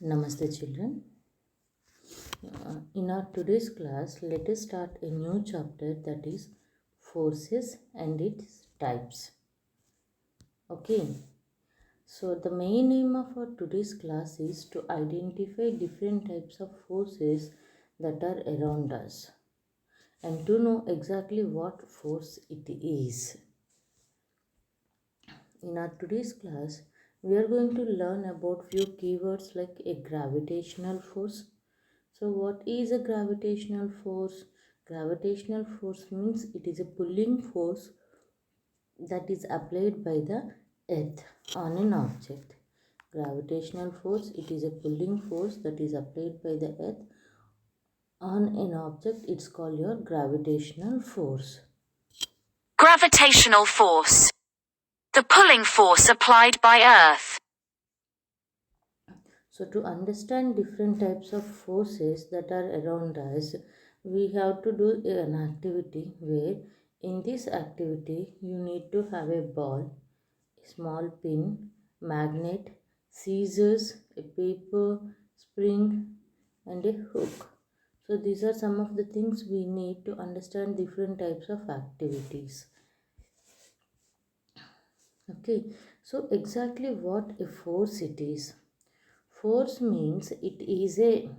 Namaste children. In our today's class, let us start a new chapter, that is forces and its types. Okay. So the main aim of our today's class is to identify different types of forces that are around us and to know exactly what force it is. In our today's class, we are going to learn about few keywords like a gravitational force. So what is a gravitational force? Gravitational force means it is a pulling force that is applied by the earth on an object. Gravitational force, it is a pulling force that is applied by the earth on an object. It's called your gravitational force. Gravitational force. The pulling force applied by Earth. So to understand different types of forces that are around us, we have to do an activity where in this activity you need to have a ball, a small pin, magnet, scissors, a paper, spring and a hook. So these are some of the things we need to understand different types of activities. Okay, so exactly what a force it is. Force means it is a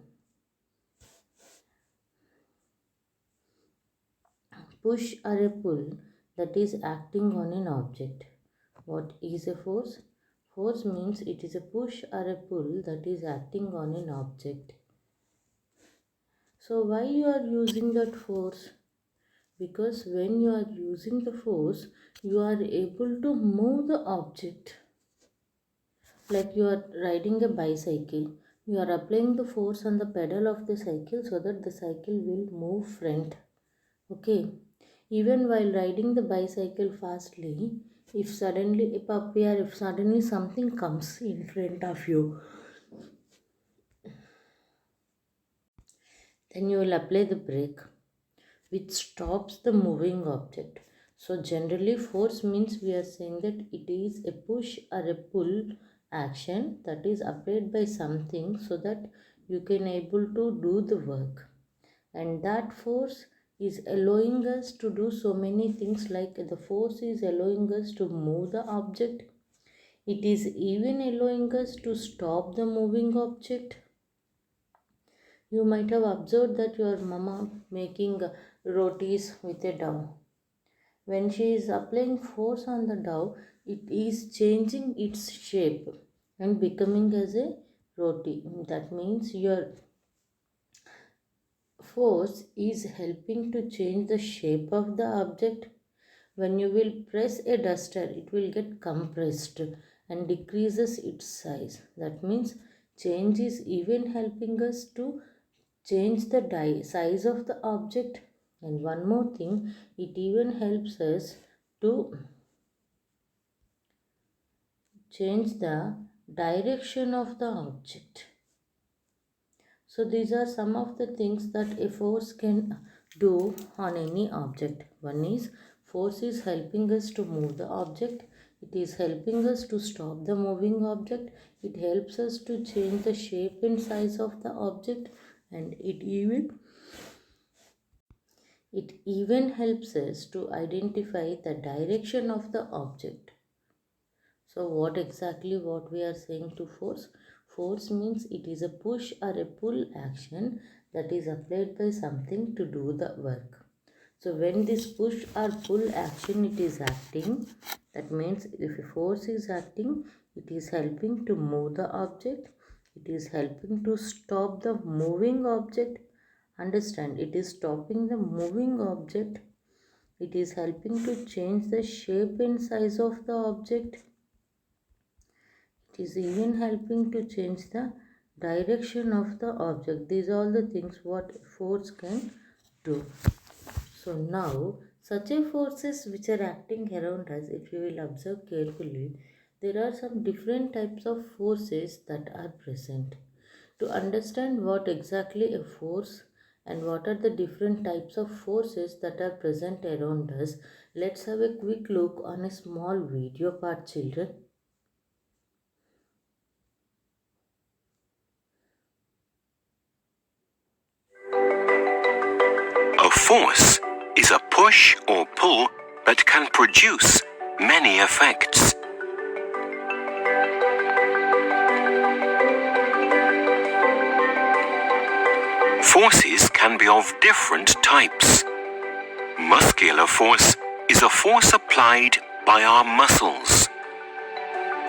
push or a pull that is acting on an object. What is a force? Force means it is a push or a pull that is acting on an object. So why you are using that force? Because when you are using the force, you are able to move the object. Like you are riding a bicycle, you are applying the force on the pedal of the cycle so that the cycle will move front. Okay. Even while riding the bicycle fastly, if suddenly a puppy or if suddenly something comes in front of you, then you will apply the brake, which stops the moving object. So generally force means we are saying that it is a push or a pull action that is applied by something so that you can able to do the work. And that force is allowing us to do so many things, like the force is allowing us to move the object. It is even allowing us to stop the moving object. You might have observed that your mama making rotis with a dough. When she is applying force on the dough, it is changing its shape and becoming as a roti. That means your force is helping to change the shape of the object. When you will press a duster, it will get compressed and decreases its size. That means change is even helping us to change the size of the object. And one more thing, it even helps us to change the direction of the object. So these are some of the things that a force can do on any object. One is force is helping us to move the object. It is helping us to stop the moving object. It helps us to change the shape and size of the object, and it even helps us to identify the direction of the object. So what we are saying to force? Force means it is a push or a pull action that is applied by something to do the work. So when this push or pull action it is acting, that means if a force is acting, it is helping to move the object. It is helping to stop the moving object. Understand, it is stopping the moving object. It is helping to change the shape and size of the object. It is even helping to change the direction of the object. These are all the things what force can do. So now, such a forces which are acting around us, if you will observe carefully, there are some different types of forces that are present. To understand what exactly a force and what are the different types of forces that are present around us, let's have a quick look on a small video part, children. Force is a push or pull that can produce many effects. Forces can be of different types. Muscular force is a force applied by our muscles.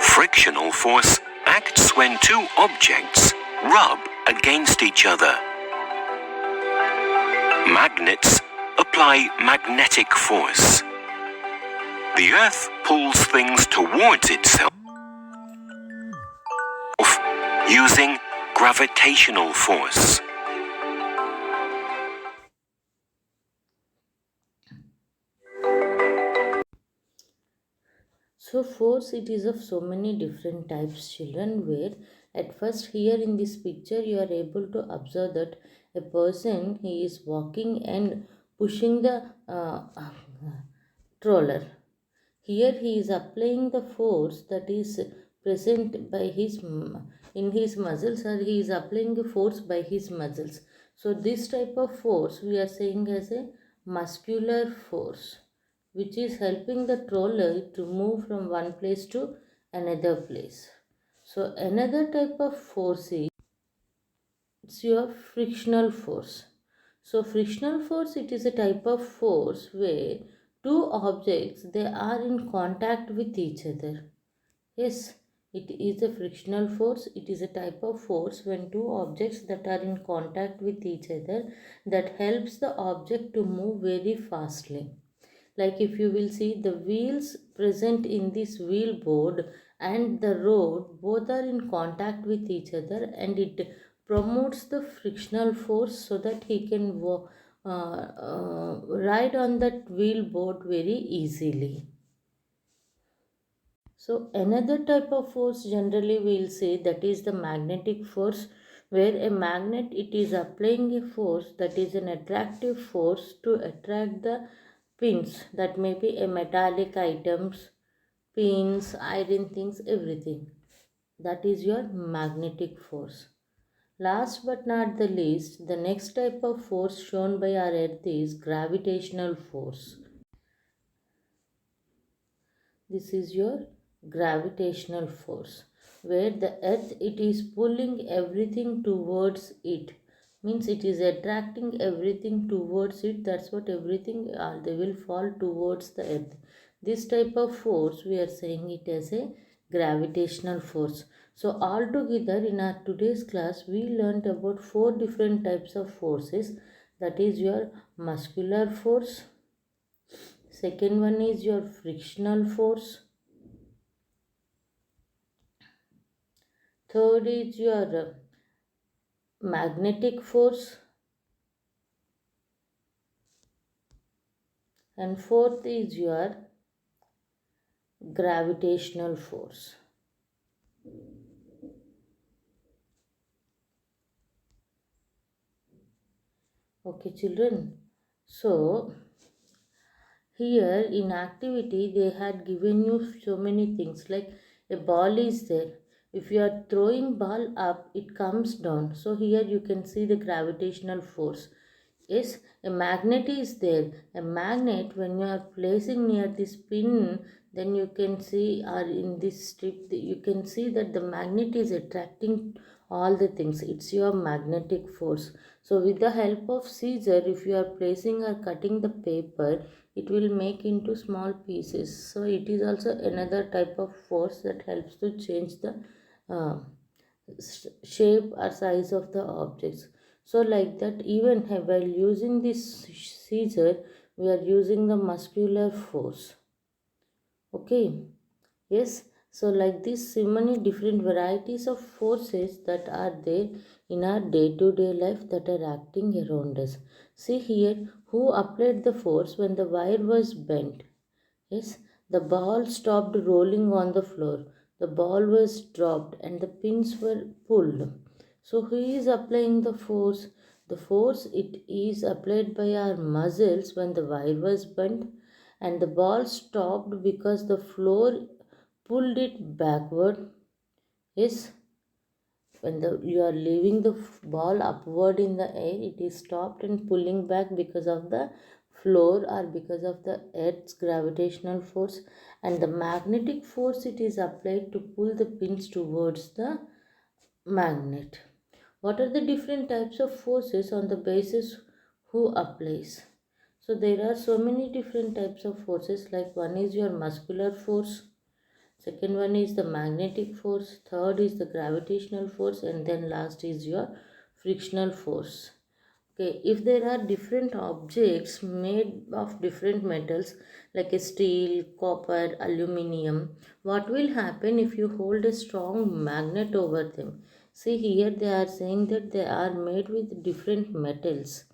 Frictional force acts when two objects rub against each other. Magnets apply magnetic force. The Earth pulls things towards itself using gravitational force. So force, it is of so many different types, children, where at first here in this picture you are able to observe that a person, he is walking and pushing the troller. Here he is applying the force that is present by his in his muscles, or he is applying the force by his muscles. So this type of force we are saying as a muscular force, which is helping the troller to move from one place to another place. So another type of force is it's your frictional force. So frictional force, it is a type of force where two objects, they are in contact with each other. Yes, it is a frictional force. It is a type of force when two objects that are in contact with each other, that helps the object to move very fastly. Like if you will see the wheels present in this wheel board and the road, both are in contact with each other, and it promotes the frictional force so that he can ride on that wheel board very easily. So another type of force generally we'll say that is the magnetic force, where a magnet, it is applying a force that is an attractive force to attract the pins, that may be a metallic items, pins, iron things, everything. That is your magnetic force. Last but not the least, the next type of force shown by our earth is gravitational force. This is your gravitational force, where the earth, it is pulling everything towards it, means it is attracting everything towards it. That's what everything they will fall towards the earth. This type of force we are saying it as a gravitational force. So altogether in our today's class we learnt about four different types of forces, that is your muscular force, second one is your frictional force, third is your magnetic force, and fourth is your gravitational force. Okay, children. So here in activity they had given you so many things, like a ball is there. If you are throwing ball up, it comes down. So here you can see the gravitational force. Yes, a magnet is there. A magnet, when you are placing near this pin, then you can see, or in this strip, you can see that the magnet is attracting all the things. It's your magnetic force. So with the help of scissor, if you are placing or cutting the paper, it will make into small pieces. So it is also another type of force that helps to change the uh, shape or size of the objects. So like that, even while using this scissor, we are using the muscular force. Okay, yes. So like this, so many different varieties of forces that are there in our day-to-day life that are acting around us. See here, who applied the force when the wire was bent? Yes, the ball stopped rolling on the floor. The ball was dropped and the pins were pulled. So who is applying the force? The force, it is applied by our muscles when the wire was bent, and the ball stopped because the floor pulled it backward. Yes, when you are leaving the ball upward in the air, it is stopped and pulling back because of the floor or because of the earth's gravitational force, and the magnetic force it is applied to pull the pins towards the magnet. What are the different types of forces on the basis who applies? So there are so many different types of forces, like one is your muscular force, second one is the magnetic force, third is the gravitational force, and then last is your frictional force. Okay, if there are different objects made of different metals like a steel, copper, aluminium, what will happen if you hold a strong magnet over them? See here they are saying that they are made with different metals,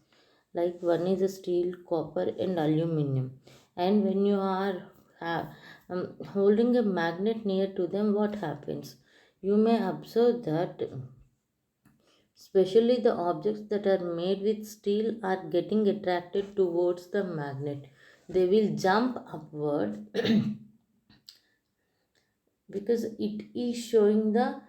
like one is a steel, copper and aluminum, and when you are holding a magnet near to them, what happens? You may observe that especially the objects that are made with steel are getting attracted towards the magnet. They will jump upward because it is showing the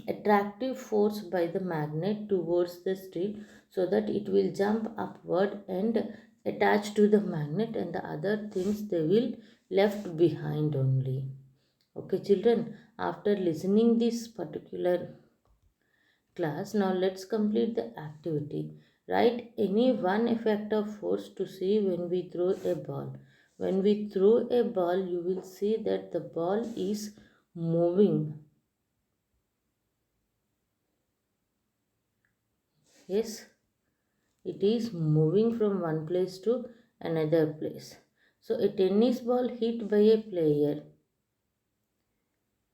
attractive force by the magnet towards the steel, so that it will jump upward and attach to the magnet, and the other things they will left behind only. Okay children, after listening this particular class, now let's complete the activity. Write any one effect of force to see when we throw a ball. When we throw a ball, you will see that the ball is moving. Yes, it is moving from one place to another place. So a tennis ball hit by a player.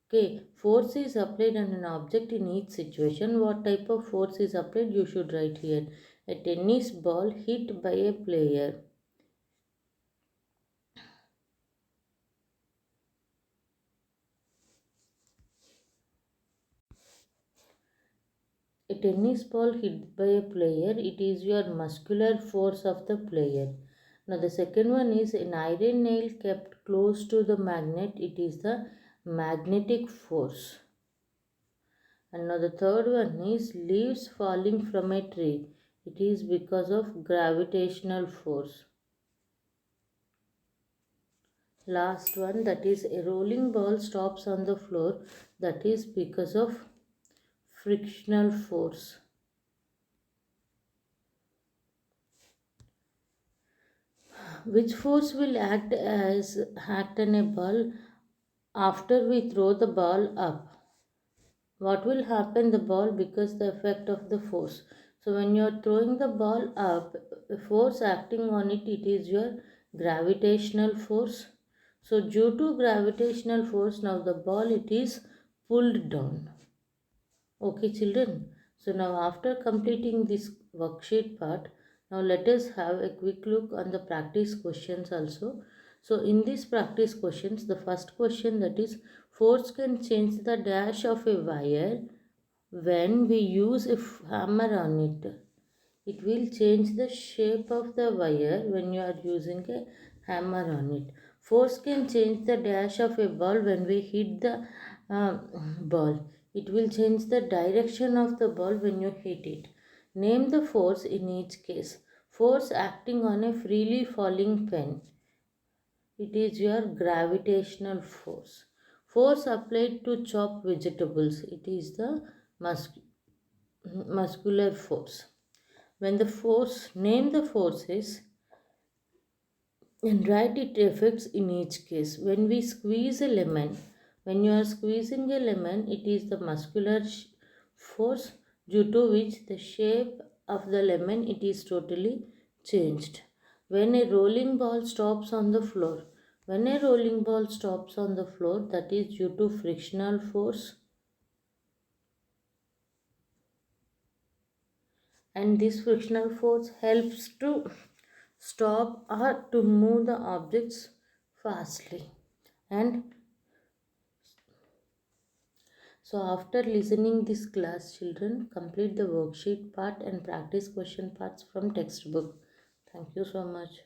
Okay, force is applied on an object in each situation. What type of force is applied? You should write here. A tennis ball hit by a player. A tennis ball hit by a player, it is your muscular force of the player. Now the second one is an iron nail kept close to the magnet, it is the magnetic force. And now the third one is leaves falling from a tree, it is because of gravitational force. Last one, that is a rolling ball stops on the floor, that is because of frictional force. Which force will act on a ball after we throw the ball up? What will happen the ball, because the effect of the force? So when you are throwing the ball up, the force acting on it, it is your gravitational force. So due to gravitational force, now the ball it is pulled down. Okay children, so now after completing this worksheet part, now let us have a quick look on the practice questions also. So in these practice questions, the first question, that is, force can change the dash of a wire when we use a hammer on it. It will change the shape of the wire when you are using a hammer on it. Force can change the dash of a ball when we hit the ball. It will change the direction of the ball when you hit it. Name the force in each case. Force acting on a freely falling pen. It is your gravitational force. Force applied to chop vegetables. It is the muscular force. When the force, name the forces and write its effects in each case. When we squeeze a lemon, when you are squeezing a lemon, it is the muscular force due to which the shape of the lemon it is totally changed. When a rolling ball stops on the floor, when a rolling ball stops on the floor, that is due to frictional force. And this frictional force helps to stop or to move the objects fastly. And so after listening this class, children, complete the worksheet part and practice question parts from textbook. Thank you so much.